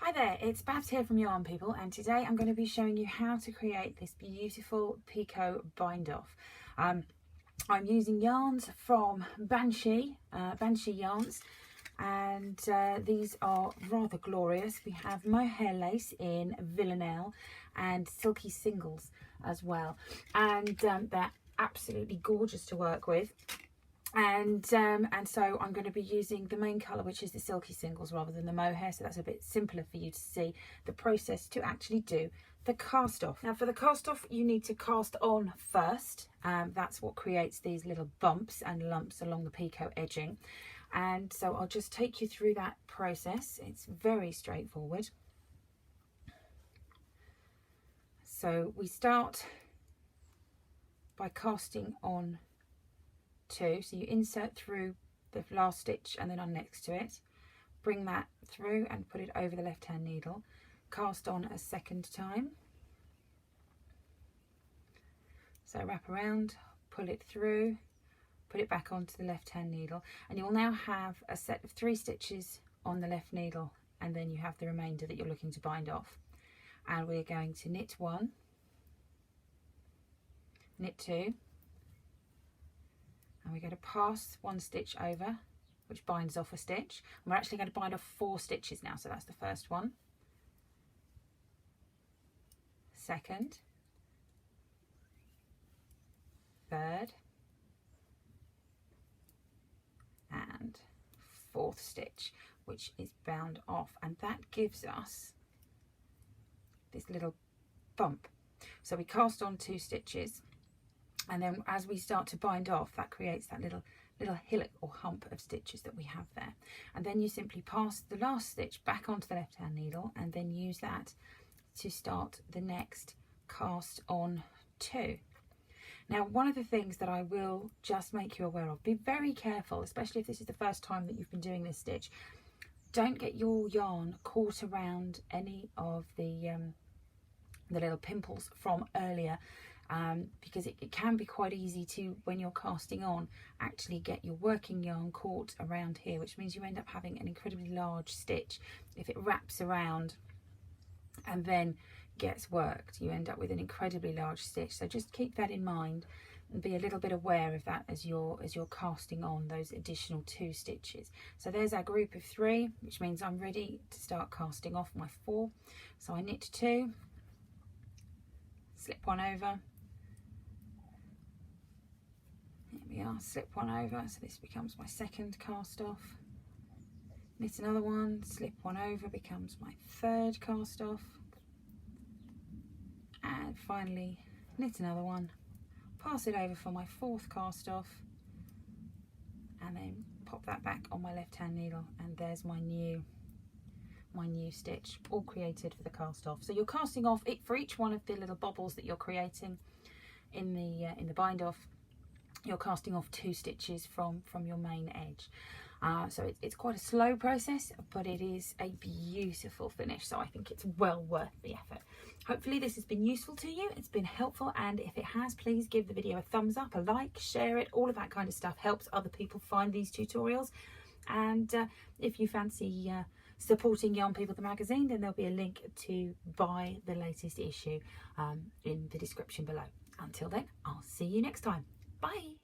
Hi there, it's Babs here from Yarn People, and today I'm going to be showing you how to create this beautiful Picot Bindoff. I'm using yarns from Banshee yarns, and these are rather glorious. We have mohair lace in Villanelle and silky singles as well, and they're absolutely gorgeous to work with. And so I'm going to be using the main colour, which is the silky singles, rather than the mohair, so that's a bit simpler for you to see the process to actually do the cast off. Now for the cast off, you need to cast on first. That's what creates these little bumps and lumps along the picot edging, and so I'll just take you through that process. It's very straightforward. So we start by casting on two, so you insert through the last stitch and then on next to it, bring that through and put it over the left hand needle, cast on a second time, so wrap around, pull it through, put it back onto the left hand needle, and you will now have a set of 3 stitches on the left needle, and then you have the remainder that you're looking to bind off. And we're going to knit 1, knit 2, and we're going to pass 1 stitch over, which binds off a stitch, and we're actually going to bind off 4 stitches now. So that's the first one, second, third, and 4th stitch, which is bound off, and that gives us this little bump. So we cast on 2 stitches, and then as we start to bind off, that creates that little hillock or hump of stitches that we have there. And then you simply pass the last stitch back onto the left hand needle, and then use that to start the next cast on 2. Now, one of the things that I will just make you aware of, be very careful, especially if this is the first time that you've been doing this stitch. Don't get your yarn caught around any of the little pimples from earlier, because it can be quite easy to, when you're casting on, actually get your working yarn caught around here, which means you end up having an incredibly large stitch. If it wraps around and then gets worked, you end up with an incredibly large stitch. So just keep that in mind and be a little bit aware of that as you're casting on those additional 2 stitches. So there's our group of 3, which means I'm ready to start casting off my 4. So I knit 2, slip 1 over, here we are, slip 1 over, so this becomes my second cast off, knit another one, slip 1 over, becomes my 3rd cast off, and finally knit another one, pass it over for my 4th cast off, and then pop that back on my left hand needle, and there's my new stitch, all created for the cast off. So you're casting off it for each one of the little bobbles that you're creating in the bind off. You're casting off 2 stitches from your main edge. So it's quite a slow process, but it is a beautiful finish, so I think it's well worth the effort. Hopefully this has been useful to you, it's been helpful, and if it has, please give the video a thumbs up, a like, share it. All of that kind of stuff helps other people find these tutorials. And if you fancy supporting Yarn People the magazine, then there'll be a link to buy the latest issue in the description below. Until then, I'll see you next time. Bye.